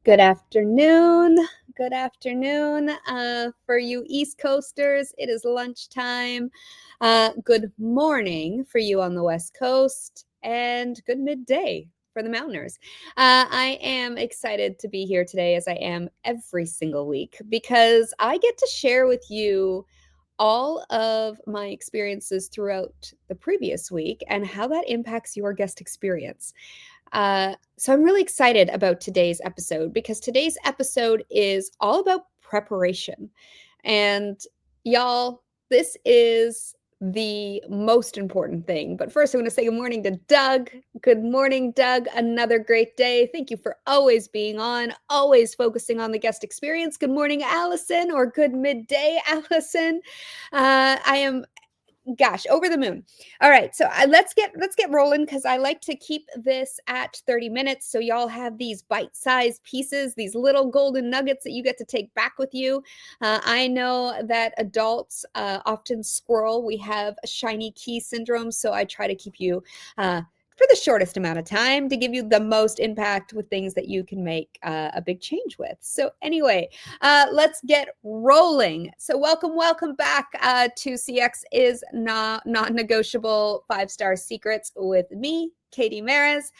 Good afternoon. Good afternoon. For you East Coasters, it is lunchtime. Good morning for you on the West Coast, and good midday for the Mountainers. I am excited to be here today, as I am every single week, because I get to share with you all of my experiences throughout the previous week and how that impacts your guest experience. So I'm really excited about today's episode because today's episode is all about preparation. And y'all, this is the most important thing. But first, I'm going to say good morning to Doug. Good morning, Doug. Another great day. Thank you for always being on, always focusing on the guest experience. Good morning, Allison, or good midday, Allison. I am over the moon. All right, so let's get rolling, because I like to keep this at 30 minutes so y'all have these bite-sized pieces, these little golden nuggets that you get to take back with you. I know that adults often squirrel. We have shiny key syndrome, so I try to keep you for the shortest amount of time to give you the most impact with things that you can make a big change with. So anyway, let's get rolling. So welcome back to CX is Non-Negotiable 5-Star Secrets with me, Katie Maris.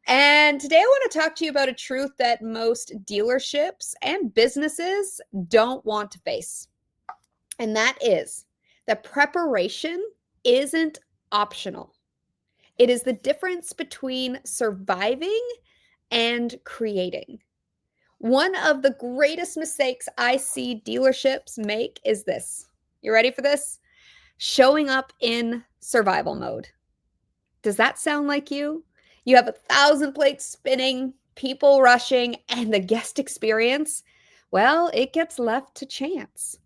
And today I want to talk to you about a truth that most dealerships and businesses don't want to face. And that is that preparation isn't optional. It is the difference between surviving and creating. One of the greatest mistakes I see dealerships make is this. You ready for this? Showing up in survival mode. Does that sound like you? You have 1,000 plates spinning, people rushing, and the guest experience, well, it gets left to chance.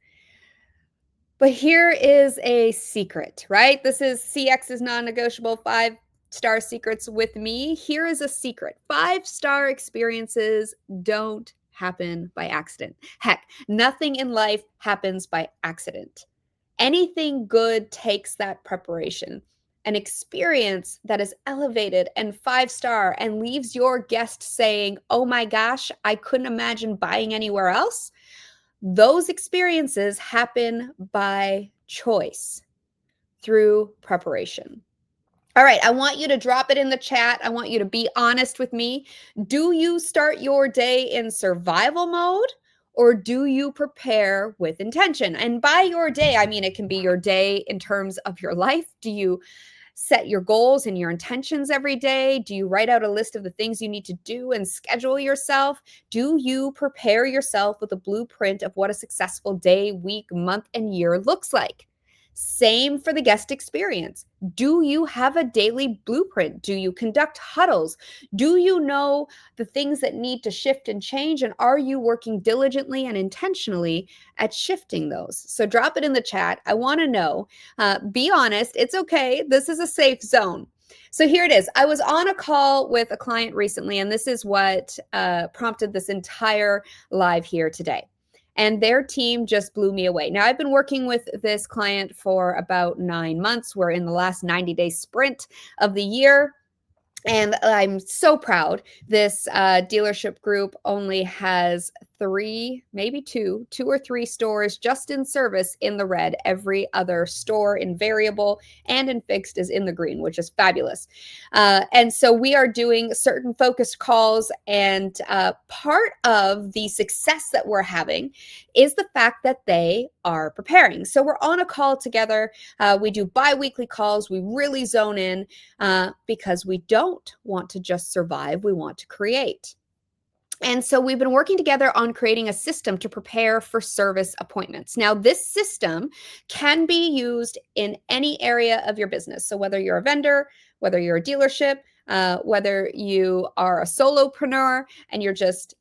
But here is a secret, right? This is CX is Non-Negotiable 5-Star Secrets with me. Here is a secret. 5-star experiences don't happen by accident. Heck, nothing in life happens by accident. Anything good takes that preparation. An experience that is elevated and 5-star and leaves your guest saying, "Oh my gosh, I couldn't imagine buying anywhere else." Those experiences happen by choice through preparation. All right, I want you to drop it in the chat. I want you to be honest with me. Do you start your day in survival mode, or do you prepare with intention? And by your day, I mean it can be your day in terms of your life. Do you set your goals and your intentions every day? Do you write out a list of the things you need to do and schedule yourself? Do you prepare yourself with a blueprint of what a successful day, week, month, and year looks like? Same for the guest experience. Do you have a daily blueprint? Do you conduct huddles? Do you know the things that need to shift and change? And are you working diligently and intentionally at shifting those? So drop it in the chat. I want to know. Be honest. It's okay. This is a safe zone. So here it is. I was on a call with a client recently, and this is what prompted this entire live here today. And their team just blew me away. Now, I've been working with this client for about 9 months. We're in the last 90-day sprint of the year. And I'm so proud. This dealership group only has 3, maybe 2 or 3 stores just in service in the red. Every other store in variable and in fixed is in the green, which is fabulous. And so we are doing certain focused calls, and part of the success that we're having is the fact that they are preparing. So we're on a call together. We do bi-weekly calls. We really zone in because we don't want to just survive. We want to create. And so we've been working together on creating a system to prepare for service appointments. Now, this system can be used in any area of your business. So whether you're a vendor, whether you're a dealership, whether you are a solopreneur and you're just,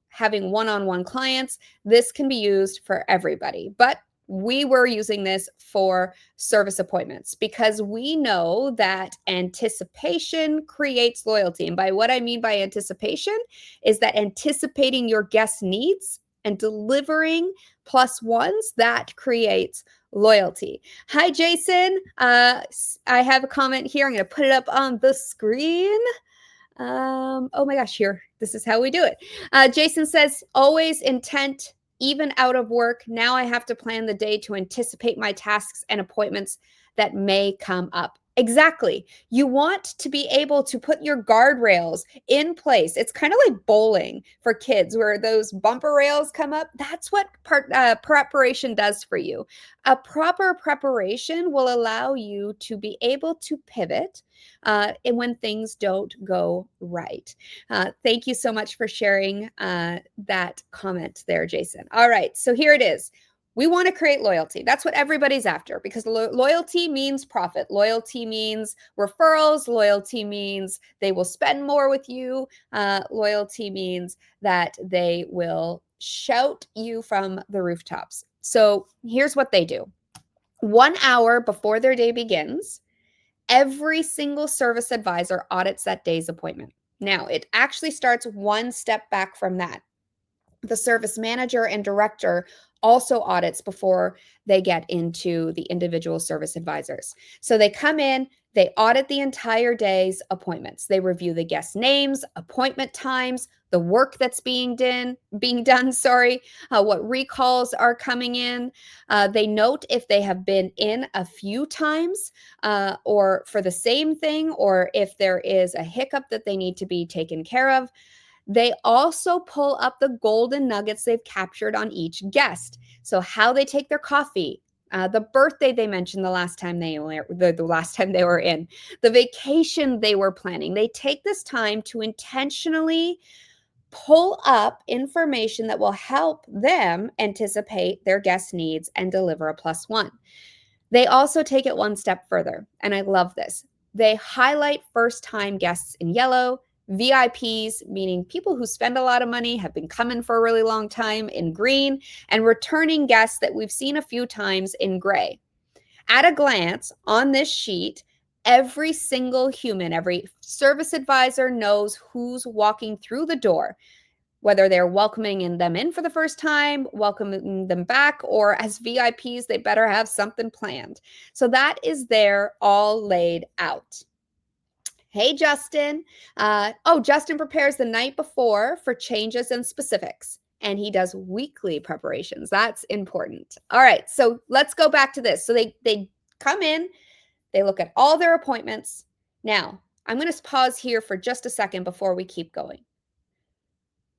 having one-on-one clients, this can be used for everybody. But we were using this for service appointments because we know that anticipation creates loyalty. And by what I mean by anticipation is that anticipating your guest needs and delivering +1s, that creates loyalty. Hi, Jason. I have a comment here. I'm going to put it up on the screen. Oh my gosh, here, this is how we do it. Jason says, always intent, even out of work. Now I have to plan the day to anticipate my tasks and appointments that may come up. Exactly. You want to be able to put your guardrails in place. It's kind of like bowling for kids where those bumper rails come up. That's what preparation does for you. A proper preparation will allow you to be able to pivot and when things don't go right. Thank you so much for sharing that comment there, Jason. All right, so here it is. We want to create loyalty. That's what everybody's after because loyalty means profit. Loyalty means referrals. Loyalty means they will spend more with you. Loyalty means that they will shout you from the rooftops. So here's what they do. 1 hour before their day begins, every single service advisor audits that day's appointment. Now, it actually starts one step back from that. The service manager and director also audits before they get into the individual service advisors. So they come in, they audit the entire day's appointments. They review the guest names, appointment times, the work that's being done, what recalls are coming in. They note if they have been in a few times or for the same thing, or if there is a hiccup that they need to be taken care of. They also pull up the golden nuggets they've captured on each guest. So how they take their coffee, the birthday they mentioned the last time they were in, the vacation they were planning. They take this time to intentionally pull up information that will help them anticipate their guest needs and deliver a +1. They also take it one step further, and I love this. They highlight first-time guests in yellow, VIPs, meaning people who spend a lot of money, have been coming for a really long time, in green, and returning guests that we've seen a few times in gray. At a glance on this sheet, every single human, every service advisor knows who's walking through the door, whether they're welcoming them in for the first time, welcoming them back, or as VIPs, they better have something planned. So that is there all laid out. Hey, Justin. Justin prepares the night before for changes and specifics, and he does weekly preparations. That's important. All right, so let's go back to this. So they come in, they look at all their appointments. Now, I'm going to pause here for just a second before we keep going.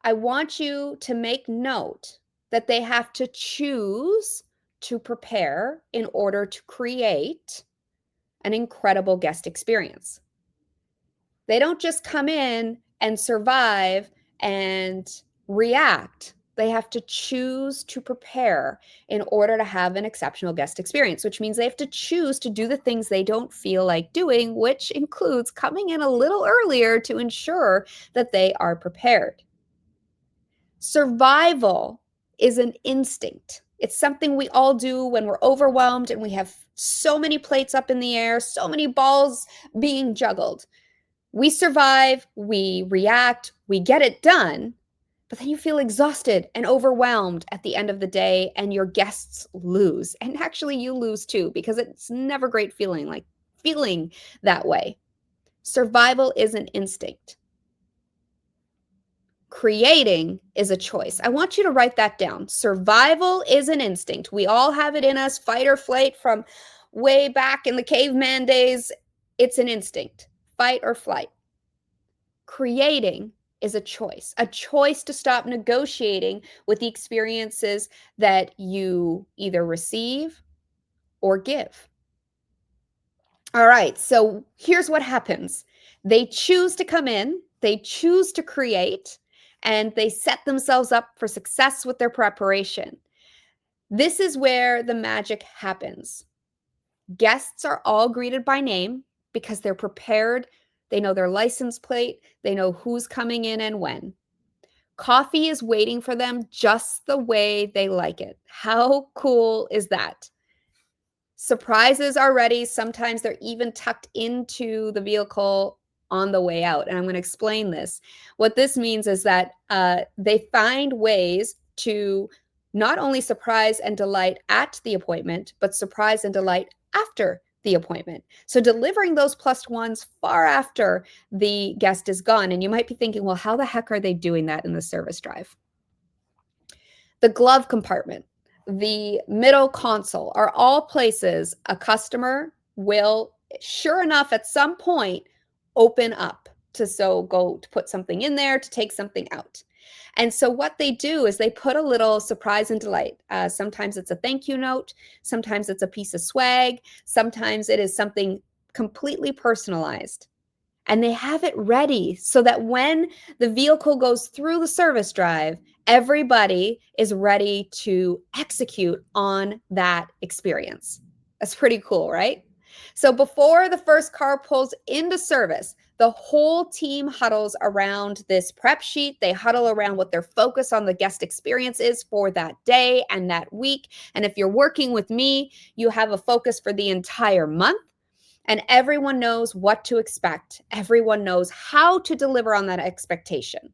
I want you to make note that they have to choose to prepare in order to create an incredible guest experience. They don't just come in and survive and react. They have to choose to prepare in order to have an exceptional guest experience, which means they have to choose to do the things they don't feel like doing, which includes coming in a little earlier to ensure that they are prepared. Survival is an instinct. It's something we all do when we're overwhelmed and we have so many plates up in the air, so many balls being juggled. We survive, we react, we get it done, but then you feel exhausted and overwhelmed at the end of the day and your guests lose. And actually you lose too, because it's never great feeling that way. Survival is an instinct. Creating is a choice. I want you to write that down. Survival is an instinct. We all have it in us, fight or flight from way back in the caveman days. It's an instinct. Fight or flight. Creating is a choice to stop negotiating with the experiences that you either receive or give. All right, so here's what happens. They choose to come in, they choose to create, and they set themselves up for success with their preparation. This is where the magic happens. Guests are all greeted by name because they're prepared. They know their license plate. They know who's coming in and when. Coffee is waiting for them just the way they like it. How cool is that? Surprises are ready. Sometimes they're even tucked into the vehicle on the way out. And I'm going to explain this. What this means is that they find ways to not only surprise and delight at the appointment, but surprise and delight after the appointment. So delivering those plus ones far after the guest is gone. And you might be thinking, well, how the heck are they doing that in the service drive? The glove compartment, the middle console are all places a customer will, sure enough, at some point open up to go to put something in there, to take something out. And so what they do is they put a little surprise and delight. Sometimes it's a thank you note. Sometimes it's a piece of swag. Sometimes it is something completely personalized. And they have it ready so that when the vehicle goes through the service drive, everybody is ready to execute on that experience. That's pretty cool, right? So before the first car pulls into service, the whole team huddles around this prep sheet. They huddle around what their focus on the guest experience is for that day and that week. And if you're working with me, you have a focus for the entire month. And everyone knows what to expect. Everyone knows how to deliver on that expectation.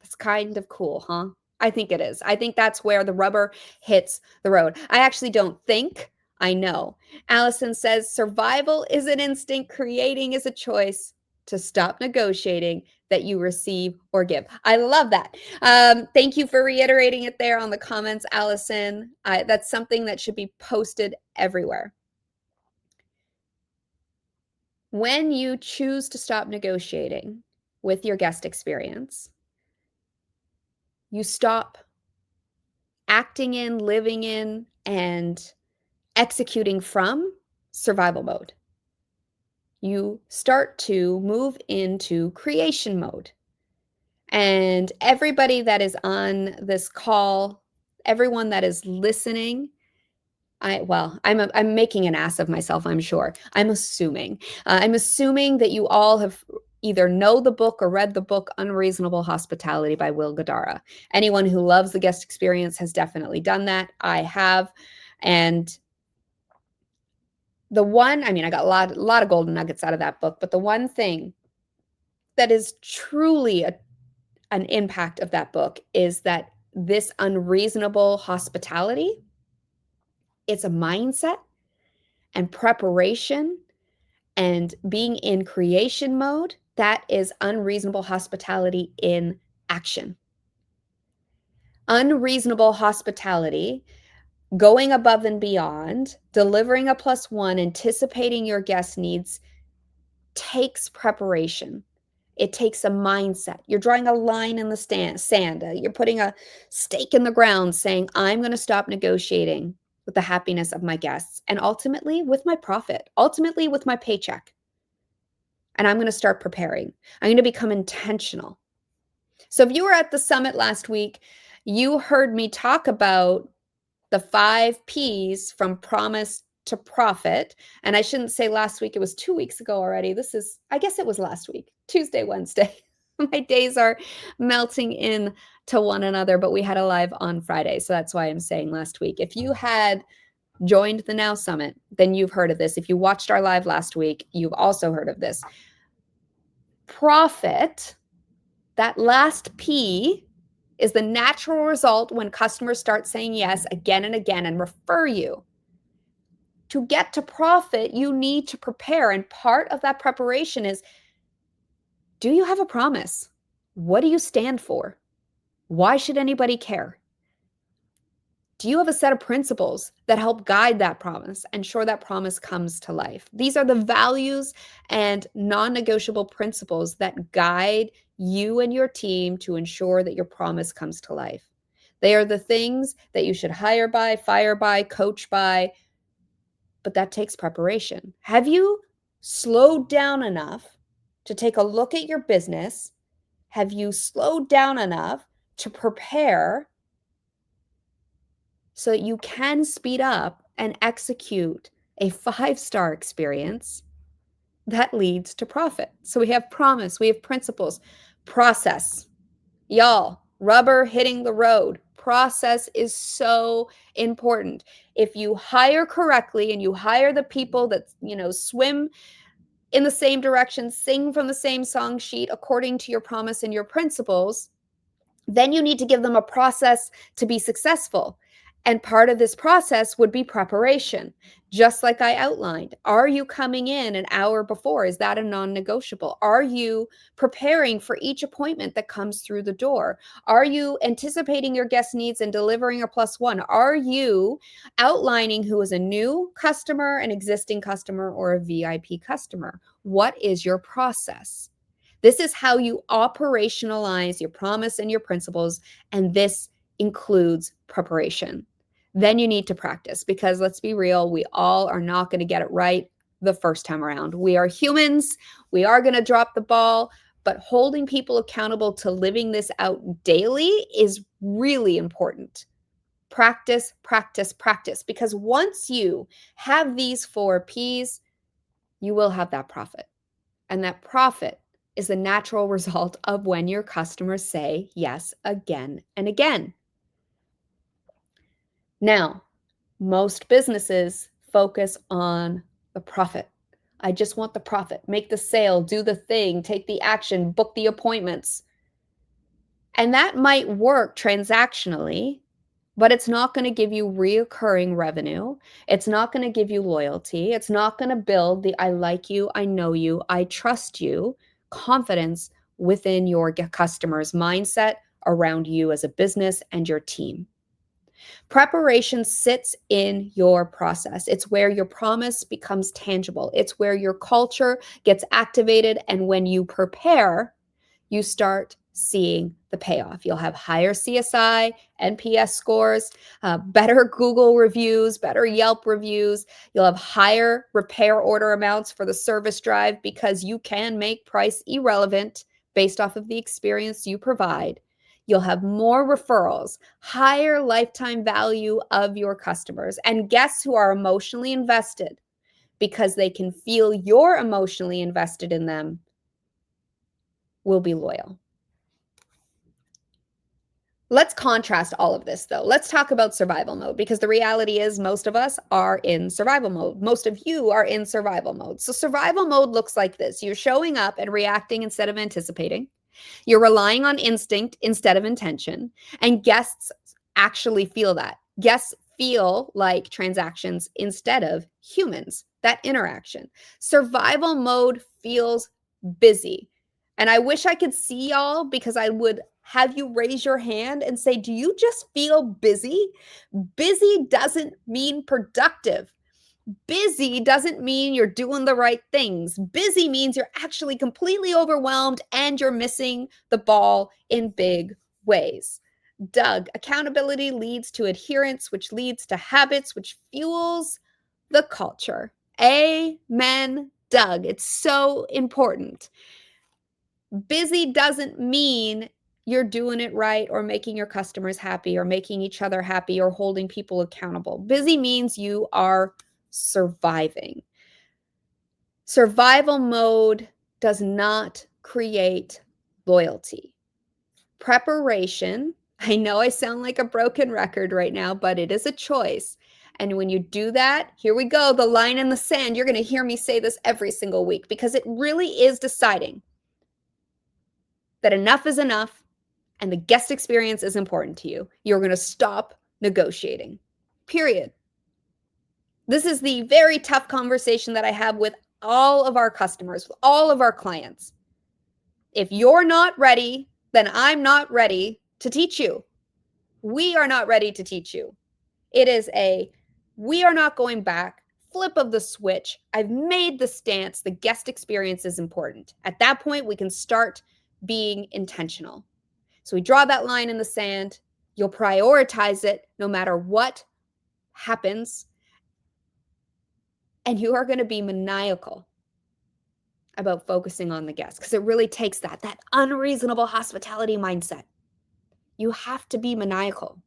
That's kind of cool, huh? I think it is. I think that's where the rubber hits the road. I actually don't think, I know. Allison says, survival is an instinct, creating is a choice. To stop negotiating that you receive or give. I love that. Thank you for reiterating it there on the comments, Allison. That's something that should be posted everywhere. When you choose to stop negotiating with your guest experience, you stop acting in, living in, and executing from survival mode. You start to move into creation mode. And everybody that is on this call, everyone that is listening, I'm making an ass of myself, I'm sure. I'm assuming that you all have either know the book or read the book Unreasonable Hospitality by Will Guidara. Anyone who loves the guest experience has definitely done that. I have. And I got a lot of golden nuggets out of that book, but the one thing that is truly an impact of that book is that this unreasonable hospitality, it's a mindset and preparation and being in creation mode. That is unreasonable hospitality in action. Unreasonable hospitality, going above and beyond, delivering a plus one, anticipating your guest needs, takes preparation. It takes a mindset. You're drawing a line in the sand. You're putting a stake in the ground saying, I'm going to stop negotiating with the happiness of my guests and ultimately with my profit, ultimately with my paycheck. And I'm going to start preparing. I'm going to become intentional. So if you were at the summit last week, you heard me talk about the 5 P's from promise to profit. And I shouldn't say last week, it was 2 weeks ago already. I guess it was last week, Tuesday, Wednesday. My days are melting in to one another, but we had a live on Friday. So that's why I'm saying last week. If you had joined the Now Summit, then you've heard of this. If you watched our live last week, you've also heard of this. Profit, that last P, is the natural result when customers start saying yes again and again and refer you. To get to profit, you need to prepare. And part of that preparation is, do you have a promise? What do you stand for? Why should anybody care? Do you have a set of principles that help guide that promise, ensure that promise comes to life? These are the values and non-negotiable principles that guide you and your team to ensure that your promise comes to life. They are the things that you should hire by, fire by, coach by, but that takes preparation. Have you slowed down enough to take a look at your business? Have you slowed down enough to prepare so that you can speed up and execute a 5-star experience that leads to profit? So we have promise, we have principles, process. Y'all, rubber hitting the road. Process is so important. If you hire correctly and you hire the people that, swim in the same direction, sing from the same song sheet according to your promise and your principles, then you need to give them a process to be successful. And part of this process would be preparation, just like I outlined. Are you coming in an hour before? Is that a non negotiable? Are you preparing for each appointment that comes through the door? Are you anticipating your guest needs and delivering a plus one? Are you outlining who is a new customer, an existing customer, or a VIP customer? What is your process? This is how you operationalize your promise and your principles, and this includes preparation. Then you need to practice, because let's be real, we all are not going to get it right the first time around. We are humans. We are going to drop the ball, but holding people accountable to living this out daily is really important. Practice, practice, practice, because once you have these 4 P's, you will have that profit. And that profit is the natural result of when your customers say yes again and again. Now, most businesses focus on the profit. I just want the profit. Make the sale, do the thing, take the action, book the appointments. And that might work transactionally, but it's not going to give you reoccurring revenue. It's not going to give you loyalty. It's not going to build the I like you, I know you, I trust you confidence within your customer's mindset around you as a business and your team. Preparation sits in your process. It's where your promise becomes tangible. It's where your culture gets activated. And when you prepare, you start seeing the payoff. You'll have higher CSI, NPS scores, better Google reviews, better Yelp reviews. You'll have higher repair order amounts for the service drive, because you can make price irrelevant based off of the experience you provide. You'll have more referrals, higher lifetime value of your customers, and guests who are emotionally invested because they can feel you're emotionally invested in them will be loyal. Let's contrast all of this, though. Let's talk about survival mode, because the reality is most of us are in survival mode. Most of you are in survival mode. So survival mode looks like this. You're showing up and reacting instead of anticipating. You're relying on instinct instead of intention. And guests actually feel that. Guests feel like transactions instead of humans, that interaction. Survival mode feels busy. And I wish I could see y'all, because I would have you raise your hand and say, do you just feel busy? Busy doesn't mean productive. Busy doesn't mean you're doing the right things. Busy means you're actually completely overwhelmed and you're missing the ball in big ways. Doug, accountability leads to adherence, which leads to habits, which fuels the culture. Amen, Doug. It's so important. Busy doesn't mean you're doing it right or making your customers happy or making each other happy or holding people accountable. Busy means you are surviving. Survival mode does not create loyalty. Preparation, I know I sound like a broken record right now, but it is a choice. And when you do that, here we go, the line in the sand. You're going to hear me say this every single week, because it really is deciding that enough is enough and the guest experience is important to you. You're going to stop negotiating, period. This is the very tough conversation that I have with all of our customers, with all of our clients. If you're not ready, then I'm not ready to teach you. We are not ready to teach you. It is we are not going back, flip of the switch. I've made the stance. The guest experience is important. At that point, we can start being intentional. So we draw that line in the sand. You'll prioritize it no matter what happens. And you are going to be maniacal about focusing on the guest, because it really takes that unreasonable hospitality mindset. You have to be maniacal.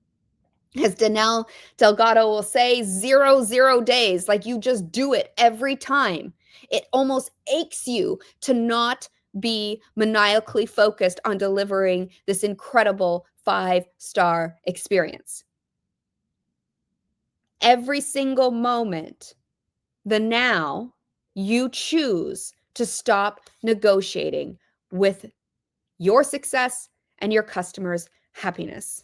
As Danelle Delgado will say, 0 days. Like, you just do it every time. It almost aches you to not be maniacally focused on delivering this incredible 5-star experience. Every single moment, the now, you choose to stop negotiating with your success and your customers' happiness.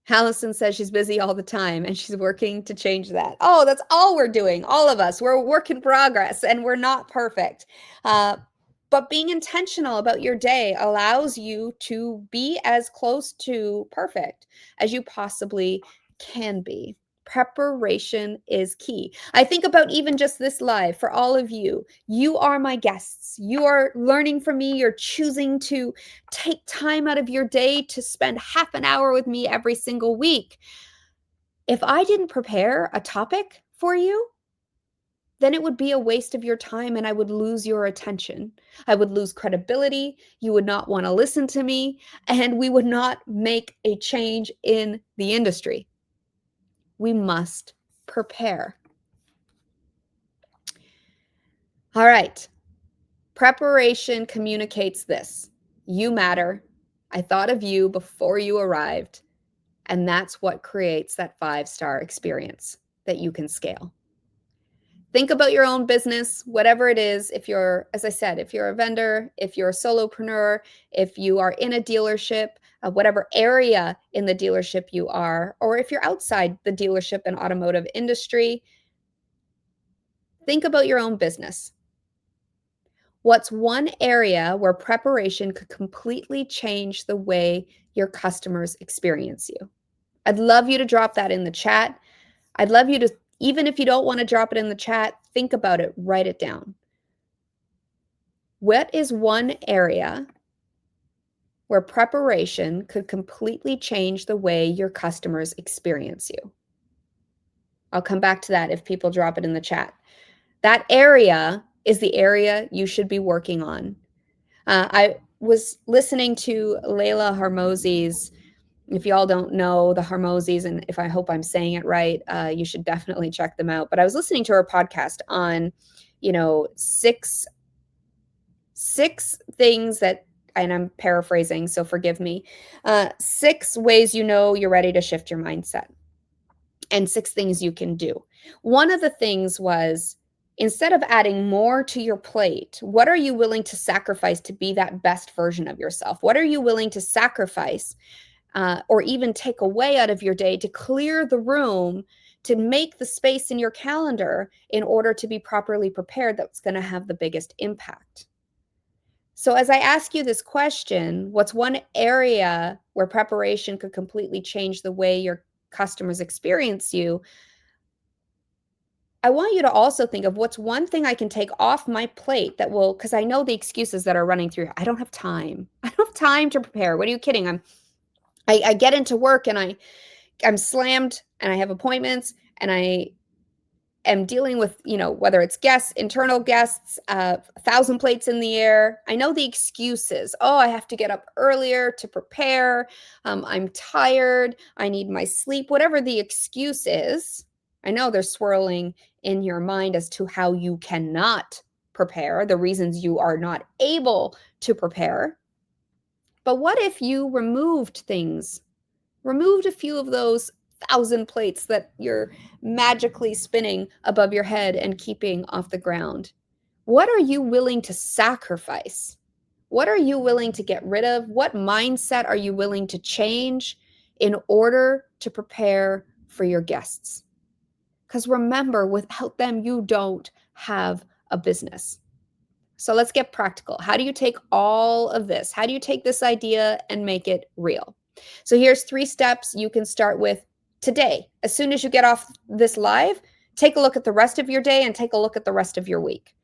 Allison says she's busy all the time and she's working to change that. Oh, that's all we're doing. All of us. We're a work in progress and we're not perfect. But being intentional about your day allows you to be as close to perfect as you possibly can be. Preparation is key. I think about even just this live for all of you. You are my guests. You are learning from me. You're choosing to take time out of your day to spend half an hour with me every single week. If I didn't prepare a topic for you, then it would be a waste of your time and I would lose your attention. I would lose credibility. You would not want to listen to me, and we would not make a change in the industry. We must prepare. All right. Preparation communicates this. You matter. I thought of you before you arrived. And that's what creates that 5-star experience that you can scale. Think about your own business, whatever it is. If you're, as I said, if you're a vendor, if you're a solopreneur, if you are in a dealership, whatever area in the dealership you are, or if you're outside the dealership and automotive industry, think about your own business. What's one area where preparation could completely change the way your customers experience you? I'd love you to drop that in the chat. I'd love you to, even if you don't want to drop it in the chat, think about it, write it down. What is one area where preparation could completely change the way your customers experience you? I'll come back to that if people drop it in the chat. That area is the area you should be working on. I was listening to Layla Harmosi's. If y'all don't know the Harmosis, and if I hope I'm saying it right, you should definitely check them out. But I was listening to her podcast on, six things that, and I'm paraphrasing, so forgive me, 6 ways you're ready to shift your mindset, and 6 things you can do. One of the things was, instead of adding more to your plate, what are you willing to sacrifice to be that best version of yourself? What are you willing to sacrifice or even take away out of your day to clear the room, to make the space in your calendar in order to be properly prepared? That's going to have the biggest impact. So as I ask you this question, what's one area where preparation could completely change the way your customers experience you? I want you to also think of what's one thing I can take off my plate that will, because I know the excuses that are running through. I don't have time. I don't have time to prepare. What are you kidding? I get into work and I'm slammed and I have appointments and I am dealing with, whether it's guests, internal guests, 1,000 plates in the air. I know the excuses. Oh, I have to get up earlier to prepare. I'm tired. I need my sleep. Whatever the excuse is, I know they're swirling in your mind as to how you cannot prepare, the reasons you are not able to prepare. But what if you removed a few of those 1,000 plates that you're magically spinning above your head and keeping off the ground? What are you willing to sacrifice? What are you willing to get rid of? What mindset are you willing to change in order to prepare for your guests? Because remember, without them, you don't have a business. So let's get practical. How do you take all of this? How do you take this idea and make it real? So here's 3 steps you can start with today. As soon as you get off this live, take a look at the rest of your day and take a look at the rest of your week.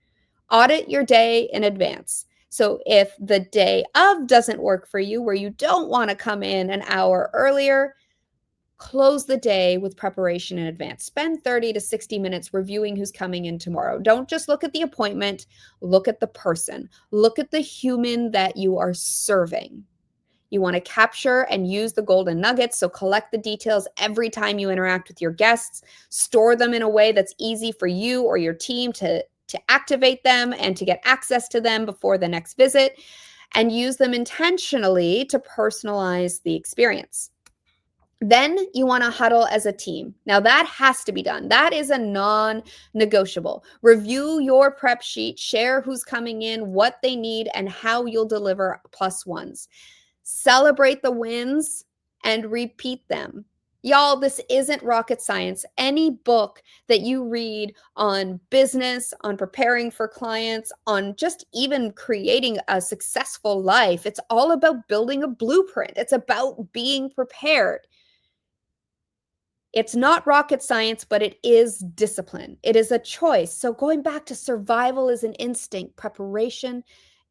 Audit your day in advance. So if the day of doesn't work for you, where you don't want to come in an hour earlier, close the day with preparation in advance. Spend 30 to 60 minutes reviewing who's coming in tomorrow. Don't just look at the appointment, look at the person. Look at the human that you are serving. You want to capture and use the golden nuggets, so collect the details every time you interact with your guests. Store them in a way that's easy for you or your team to activate them and to get access to them before the next visit, and use them intentionally to personalize the experience. Then you want to huddle as a team. Now that has to be done. That is a non-negotiable. Review your prep sheet, share who's coming in, what they need, and how you'll deliver +1s. Celebrate the wins and repeat them. Y'all, this isn't rocket science. Any book that you read on business, on preparing for clients, on just even creating a successful life, it's all about building a blueprint. It's about being prepared. It's not rocket science, but it is discipline. It is a choice. So going back to survival is an instinct, preparation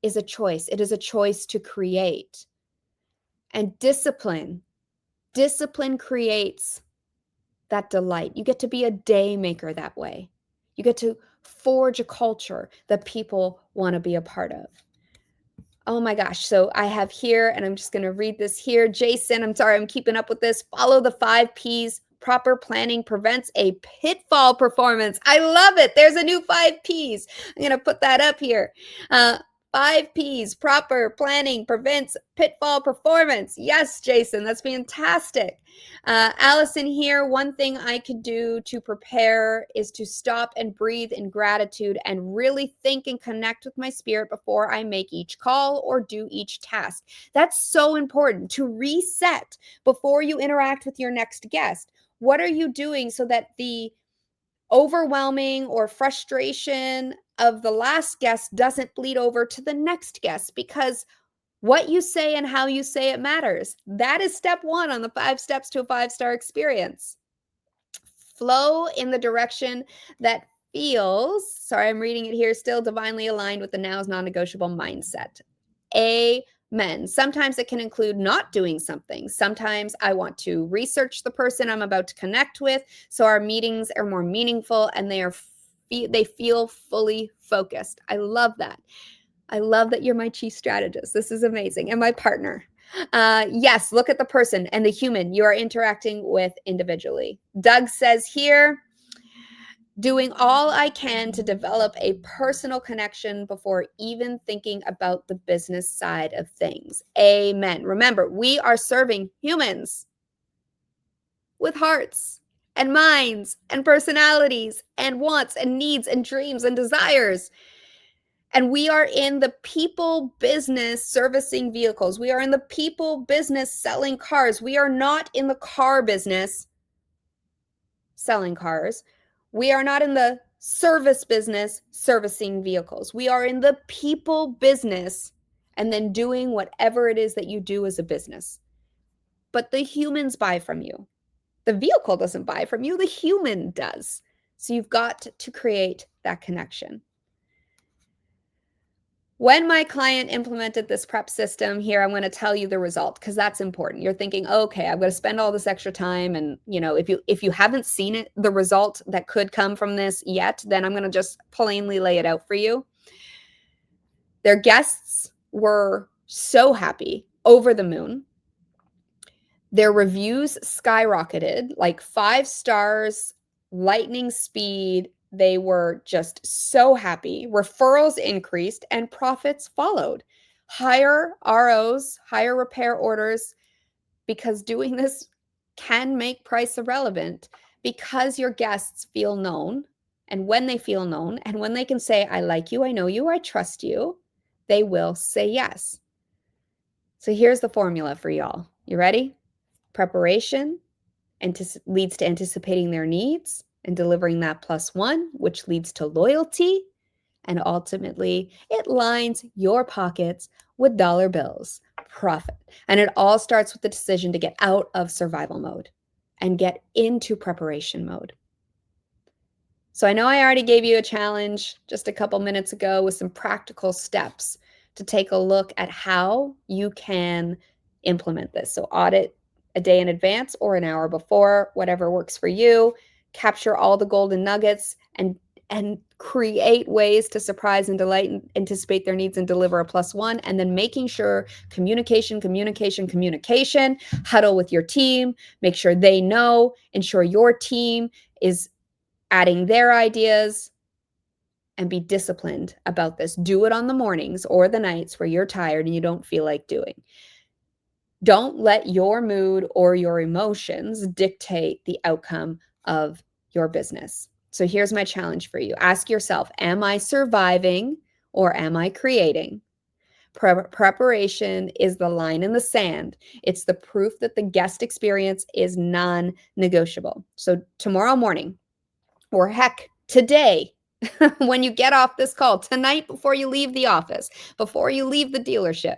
is a choice. It is a choice to create. And discipline creates that delight. You get to be a day maker that way. You get to forge a culture that people want to be a part of. Oh my gosh. So I have here, and I'm just going to read this here. Jason, I'm sorry, I'm keeping up with this. Follow the 5 P's. Proper planning prevents a pitfall performance. I love it. There's a new 5 P's. I'm going to put that up here. 5 P's, proper planning prevents pitfall performance. Yes, Jason, that's fantastic. Allison here, one thing I could do to prepare is to stop and breathe in gratitude and really think and connect with my spirit before I make each call or do each task. That's so important to reset before you interact with your next guest. What are you doing so that the overwhelming or frustration of the last guest doesn't bleed over to the next guest? Because what you say and how you say it matters. That is step 1 on the 5 steps to a 5-star experience. Flow in the direction that feels, sorry, I'm reading it here still, divinely aligned with the now is non-negotiable mindset. Amen. Sometimes it can include not doing something. Sometimes I want to research the person I'm about to connect with so our meetings are more meaningful and they feel fully focused. I love that. I love that you're my chief strategist. This is amazing. And my partner. Yes, look at the person and the human you are interacting with individually. Doug says here, doing all I can to develop a personal connection before even thinking about the business side of things. Amen. Remember, we are serving humans with hearts and minds and personalities and wants and needs and dreams and desires. And we are in the people business servicing vehicles. We are in the people business selling cars. We are not in the car business selling cars. We are not in the service business servicing vehicles. We are in the people business and then doing whatever it is that you do as a business. But the humans buy from you. The vehicle doesn't buy from you, the human does. So you've got to create that connection. When my client implemented this prep system here, I'm going to tell you the result because that's important. You're thinking, okay, I'm going to spend all this extra time. And if you haven't seen it, the result that could come from this yet, then I'm going to just plainly lay it out for you. Their guests were so happy, over the moon. Their reviews skyrocketed, like 5 stars, lightning speed. They were just so happy. Referrals increased and profits followed. Higher ROs, higher repair orders, because doing this can make price irrelevant because your guests feel known. And when they feel known and when they can say, I like you, I know you, I trust you, they will say yes. So here's the formula for y'all. You ready? Preparation leads to anticipating their needs and delivering that +1, which leads to loyalty. And ultimately, it lines your pockets with dollar bills, profit. And it all starts with the decision to get out of survival mode and get into preparation mode. So I know I already gave you a challenge just a couple minutes ago with some practical steps to take a look at how you can implement this. So audit a day in advance or an hour before, whatever works for you. Capture all the golden nuggets and create ways to surprise and delight and anticipate their needs and deliver a +1. And then making sure communication, huddle with your team, make sure they know, ensure your team is adding their ideas, and be disciplined about this. Do it on the mornings or the nights where you're tired and you don't feel like doing. Don't let your mood or your emotions dictate the outcome of your business. So here's my challenge for you. Ask yourself, am I surviving or am I creating? Preparation is the line in the sand. It's the proof that the guest experience is non-negotiable. So tomorrow morning, or heck, today, when you get off this call, tonight before you leave the office, before you leave the dealership,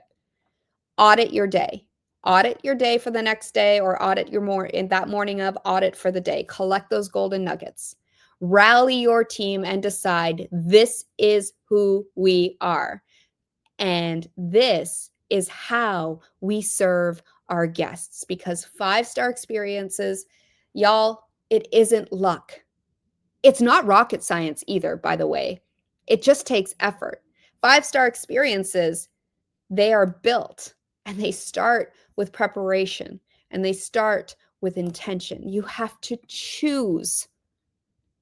audit your day. Audit your day for the next day, or audit in that morning of audit for the day. Collect those golden nuggets. Rally your team and decide this is who we are. And this is how we serve our guests, because 5-star experiences, y'all, it isn't luck. It's not rocket science either, by the way. It just takes effort. 5-star experiences, they are built, and they start with preparation, and they start with intention. You have to choose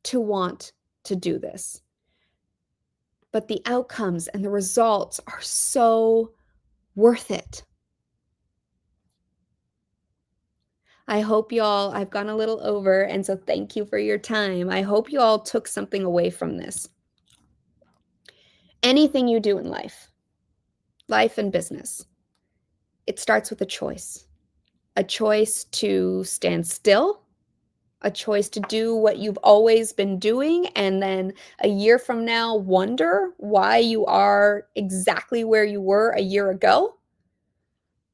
to want to do this. But the outcomes and the results are so worth it. I hope y'all, I've gone a little over, and so thank you for your time. I hope you all took something away from this. Anything you do in life and business, it starts with a choice to stand still, a choice to do what you've always been doing, and then a year from now, wonder why you are exactly where you were a year ago,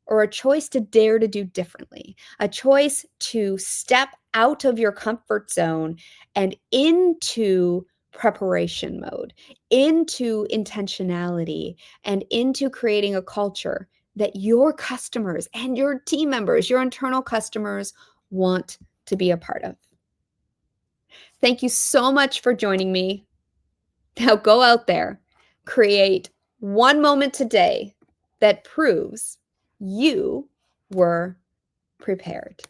or a choice to dare to do differently, a choice to step out of your comfort zone and into preparation mode, into intentionality, and into creating a culture that your customers and your team members, your internal customers, want to be a part of. Thank you so much for joining me. Now go out there, create one moment today that proves you were prepared.